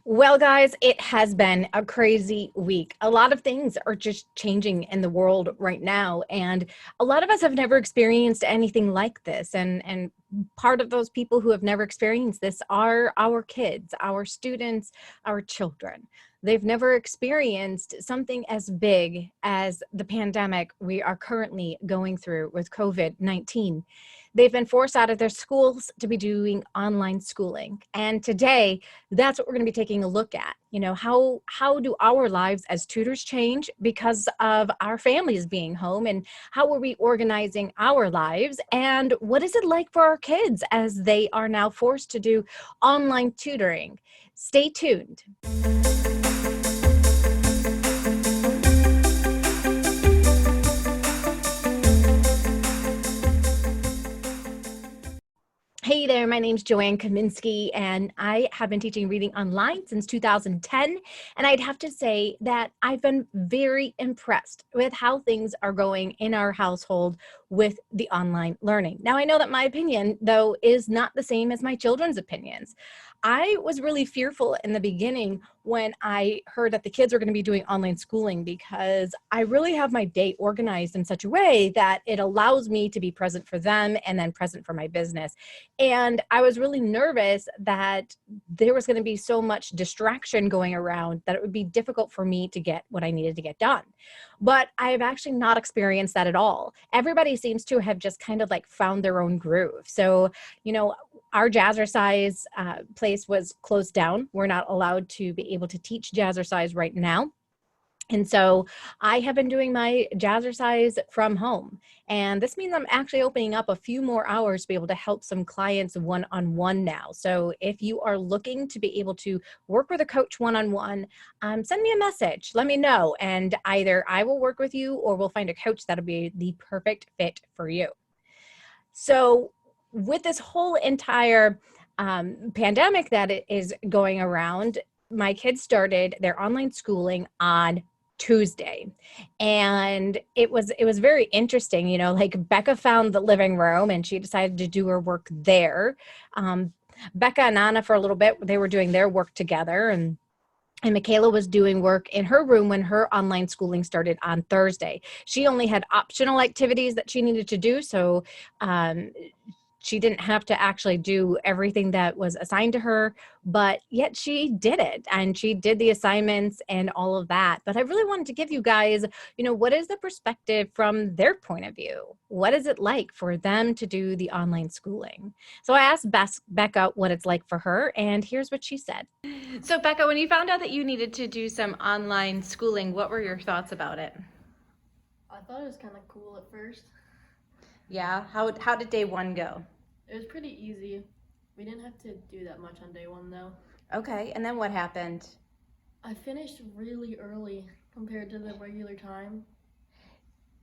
Well, guys, it has been a crazy week. A lot of things are just changing in the world right now, and a lot of us have never experienced anything like this. And part of those people who have never experienced this are our kids, our students, our children. They've never experienced something as big as the pandemic we are currently going through with COVID-19. They've been forced out of their schools to be doing online schooling. And today, that's what we're going to be taking a look at. How do our lives as tutors change because of our families being home, and how are we organizing our lives, and what is it like for our kids as they are now forced to do online tutoring? Stay tuned. Hey there, my name's Joanne Kaminski, and I have been teaching reading online since 2010. And I'd have to say that I've been very impressed with how things are going in our household with the online learning. Now, I know that my opinion, though, is not the same as my children's opinions. I was really fearful in the beginning when I heard that the kids were going to be doing online schooling, because I really have my day organized in such a way that it allows me to be present for them and then present for my business. And I was really nervous that there was going to be so much distraction going around that it would be difficult for me to get what I needed to get done. But I've actually not experienced that at all. Everybody seems to have just kind of like found their own groove. So, our jazzercise place was closed down. We're not allowed to be able to teach jazzercise right now. And so I have been doing my jazzercise from home. And this means I'm actually opening up a few more hours to be able to help some clients one-on-one now. So if you are looking to be able to work with a coach one-on-one, send me a message, let me know. And either I will work with you or we'll find a coach that'll be the perfect fit for you. So with this whole entire pandemic that is going around, my kids started their online schooling on Tuesday. And it was very interesting. Like Becca found the living room and she decided to do her work there. Becca and Anna, for a little bit, they were doing their work together, and Michaela was doing work in her room when her online schooling started on Thursday. She only had optional activities that she needed to do, so she didn't have to actually do everything that was assigned to her, but yet she did it, and she did the assignments and all of that. But I really wanted to give you guys, what is the perspective from their point of view? What is it like for them to do the online schooling? So I asked Becca what it's like for her, and here's what she said. So Becca, when you found out that you needed to do some online schooling, what were your thoughts about it? I thought it was kind of cool at first. Yeah, how did day one go? It was pretty easy. We didn't have to do that much on day one though. Okay, and then what happened? I finished really early compared to the regular time.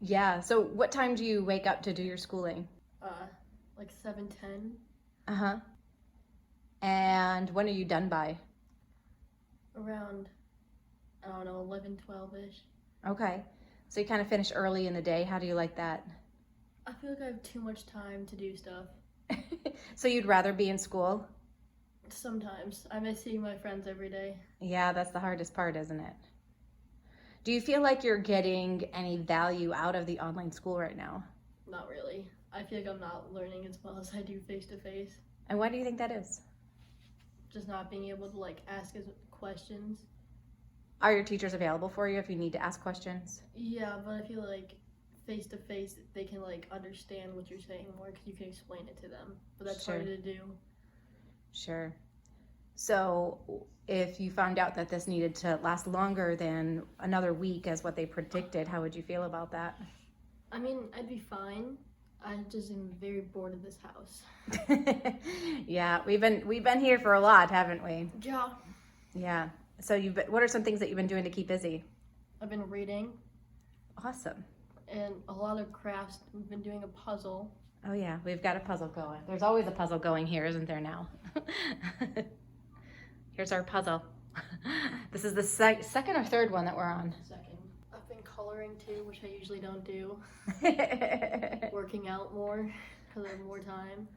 Yeah, so what time do you wake up to do your schooling? Like 7:10. Uh-huh. And when are you done by? Around, I don't know, 11, 12-ish. Okay, so you kind of finish early in the day. How do you like that? I feel like I have too much time to do stuff. So you'd rather be in school? Sometimes. I miss seeing my friends every day. Yeah, that's the hardest part, isn't it? Do you feel like you're getting any value out of the online school right now? Not really. I feel like I'm not learning as well as I do face-to-face. And why do you think that is? Just not being able to ask questions. Are your teachers available for you if you need to ask questions? Yeah, but I feel like face-to-face they can understand what you're saying more because you can explain it to them, but that's Sure. hard to do. Sure. So if you found out that this needed to last longer than another week as what they predicted, how would you feel about that? I mean, I'd be fine. I just am very bored of this house. Yeah, we've been here for a lot, haven't we? Yeah. Yeah. So what are some things that you've been doing to keep busy? I've been reading Awesome. and a lot of crafts. We've been doing a puzzle. Oh yeah, we've got a puzzle going. There's always a puzzle going here, isn't there now? Here's our puzzle. This is the second or third one that we're on. Second. I've been coloring too, which I usually don't do. Working out more because I have more time.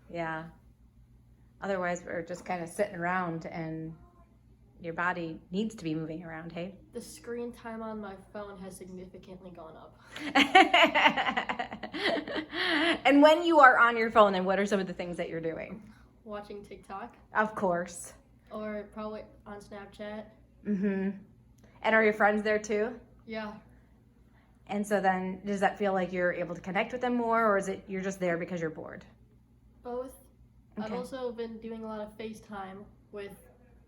Yeah. Otherwise, we're just kind of sitting around and your body needs to be moving around, hey? The screen time on my phone has significantly gone up. And when you are on your phone, then what are some of the things that you're doing? Watching TikTok. Of course. Or probably on Snapchat. Mm-hmm. And are your friends there too? Yeah. And so then does that feel like you're able to connect with them more, or is it you're just there because you're bored? Both. Okay. I've also been doing a lot of FaceTime with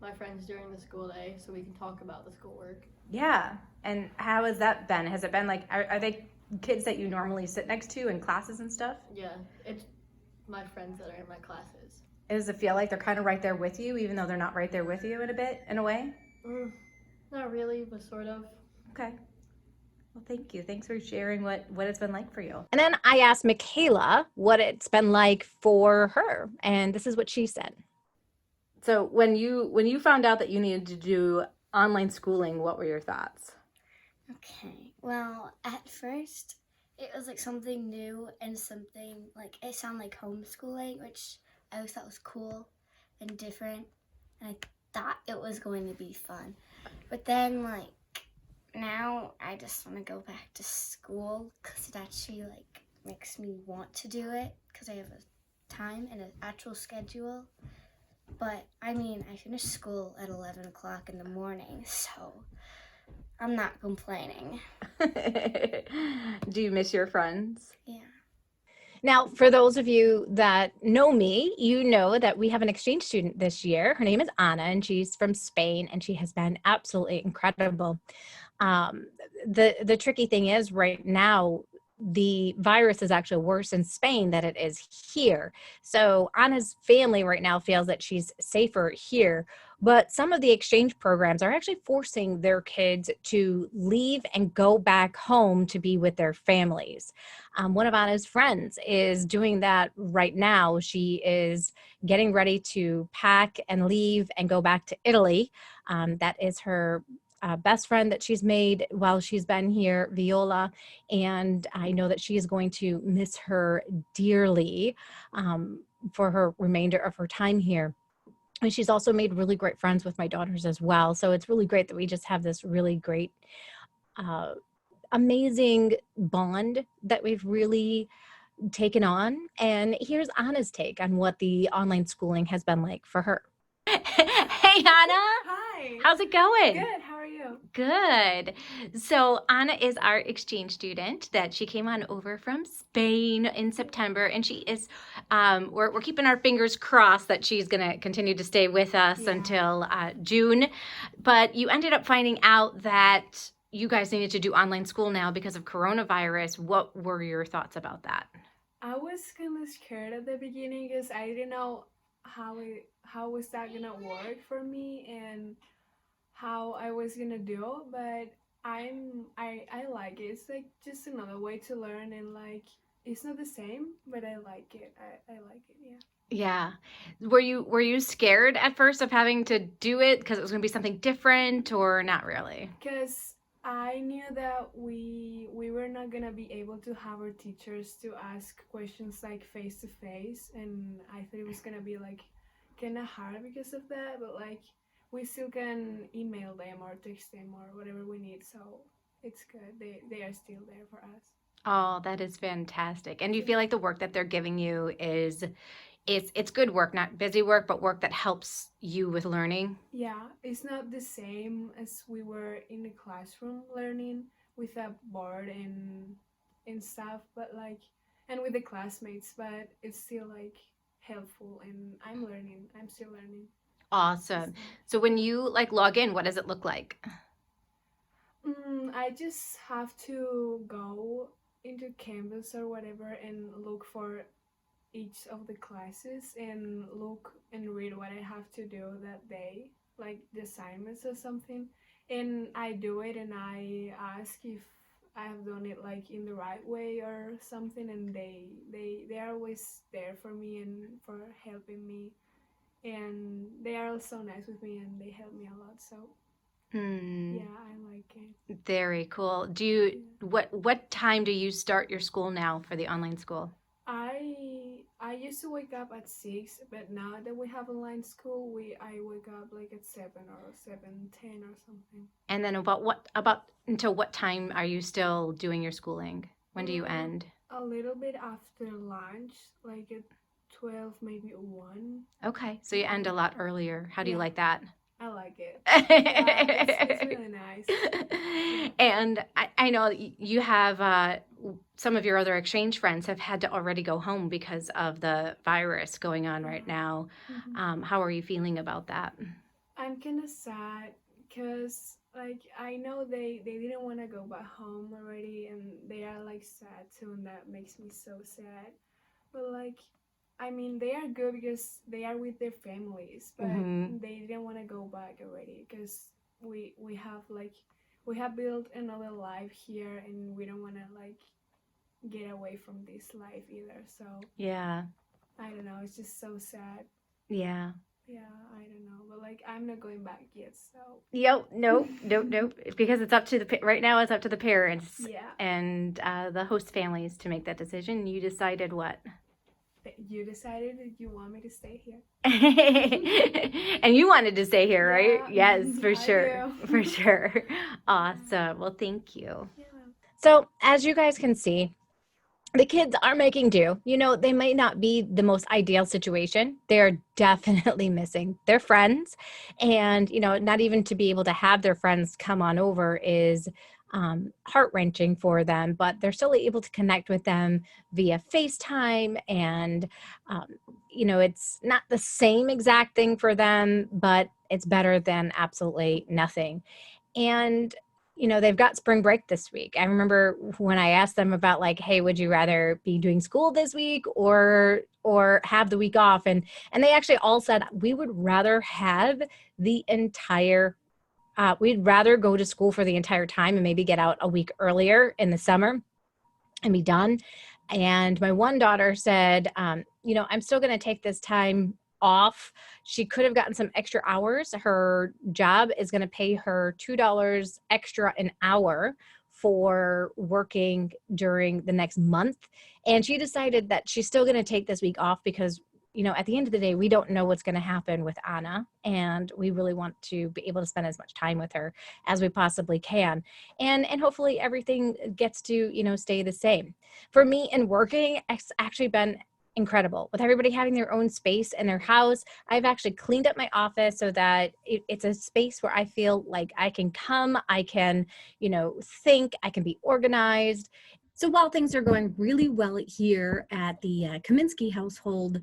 my friends during the school day so we can talk about the schoolwork. Yeah. And how has that been? Has it been like, are they kids that you normally sit next to in classes and stuff? Yeah, it's my friends that are in my classes. Does it feel like they're kind of right there with you, even though they're not right there with you in a way? Not really, but sort of. Okay. Well, thank you. Thanks for sharing what it's been like for you. And then I asked Michaela what it's been like for her, and this is what she said. So when you found out that you needed to do online schooling, what were your thoughts? Okay, well, at first it was like something new and something like it sounded like homeschooling, which I always thought was cool and different, and I thought it was going to be fun. But then like now I just want to go back to school because it actually like makes me want to do it because I have a time and an actual schedule. But I mean, I finished school at 11 o'clock in the morning, so I'm not complaining. Do you miss your friends? Yeah. Now, for those of you that know me, you know that we have an exchange student this year. Her name is Anna, and she's from Spain, and she has been absolutely incredible. The tricky thing is right now, the virus is actually worse in Spain than it is here. So Anna's family right now feels that she's safer here, but some of the exchange programs are actually forcing their kids to leave and go back home to be with their families. One of Anna's friends is doing that right now. She is getting ready to pack and leave and go back to Italy. That is her best friend that she's made while she's been here, Viola, and I know that she is going to miss her dearly for her remainder of her time here. And she's also made really great friends with my daughters as well. So it's really great that we just have this really great, amazing bond that we've really taken on. And here's Anna's take on what the online schooling has been like for her. Hey, Anna. Hi. How's it going? Good. How are you? Good. So Anna is our exchange student that she came on over from Spain in September, and she is, we're keeping our fingers crossed that she's going to continue to stay with us until June. But you ended up finding out that you guys needed to do online school now because of coronavirus. What were your thoughts about that? I was kind of scared at the beginning because I didn't know how was that gonna work for me and how I was gonna do. But I like it. It's like just another way to learn, and like it's not the same, but I like it. I like it. Yeah. Yeah. Were you scared at first of having to do it because it was going to be something different, or not really? Because I knew that we were not gonna be able to have our teachers to ask questions like face to face, and I thought it was gonna be like kind of hard because of that. But like we still can email them or text them or whatever we need, so it's good. They are still there for us. Oh, that is fantastic. And you feel like the work that they're giving you is it's good work, not busy work, but work that helps you with learning? Yeah, it's not the same as we were in the classroom learning with a board and stuff, but like and with the classmates, but it's still like helpful, and I'm learning. I'm still learning. Awesome. So when you like log in, what does it look like? I just have to go into Canvas or whatever and look for each of the classes and look and read what I have to do that day, like the assignments or something. And I do it and I ask if I have done it like in the right way or something, and they are always there for me and for helping me, and they are also nice with me and they help me a lot. So yeah, I like it. Very cool. Do you what time do you start your school now for the online school? I used to wake up at 6, but now that we have online school, I wake up like at 7 or 7:10 or something. And then about until what time are you still doing your schooling? When do you end? A little bit after lunch, like at 12, maybe 1. Okay, so you end a lot earlier. How do you Yeah. like that? I like it. Yeah, it's really nice. And I know you have some of your other exchange friends have had to already go home because of the virus going on right now. How are you feeling about that? I'm kind of sad because like I know they didn't want to go back home already, and they are like sad too, and that makes me so sad. But like, I mean, they are good because they are with their families, but they didn't want to go back already because we have like we have built another life here, and we don't want to like get away from this life either. So Yeah. I don't know. It's just so sad. Yeah. Yeah, I don't know, but like I'm not going back yet. So Nope. Because it's up to right now. It's up to the parents yeah. and the host families to make that decision. You decided what? You decided that you want me to stay here. And you wanted to stay here, right? Yeah, Yes, for I sure. do. For sure. Awesome. Well, thank you. Yeah. So as you guys can see, the kids are making do. You know, they might not be the most ideal situation. They're definitely missing their friends. And, you know, not even to be able to have their friends come on over is heart-wrenching for them, but they're still able to connect with them via FaceTime. And, you know, it's not the same exact thing for them, but it's better than absolutely nothing. And you know, they've got spring break this week. I remember when I asked them about like, hey, would you rather be doing school this week or have the week off? And they actually all said we would rather have the entire we'd rather go to school for the entire time and maybe get out a week earlier in the summer and be done. And my one daughter said, you know, I'm still going to take this time off. She could have gotten some extra hours. Her job is going to pay her $2 extra an hour for working during the next month. And she decided that she's still going to take this week off because, you know, at the end of the day, we don't know what's going to happen with Anna. And we really want to be able to spend as much time with her as we possibly can. And hopefully everything gets to, you know, stay the same. For me in working, it's actually been incredible with everybody having their own space in their house. I've actually cleaned up my office so that it's a space where I feel like I can come, I can, you know, think, I can be organized. So while things are going really well here at the Kaminski household,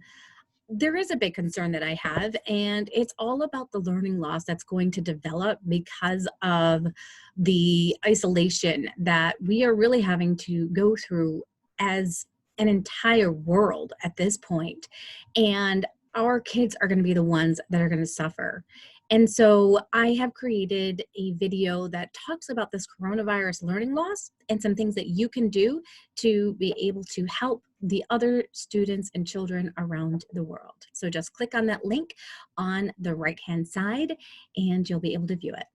there is a big concern that I have, and it's all about the learning loss that's going to develop because of the isolation that we are really having to go through as an entire world at this point. And our kids are going to be the ones that are going to suffer. And so I have created a video that talks about this coronavirus learning loss and some things that you can do to be able to help the other students and children around the world. So just click on that link on the right-hand side and you'll be able to view it.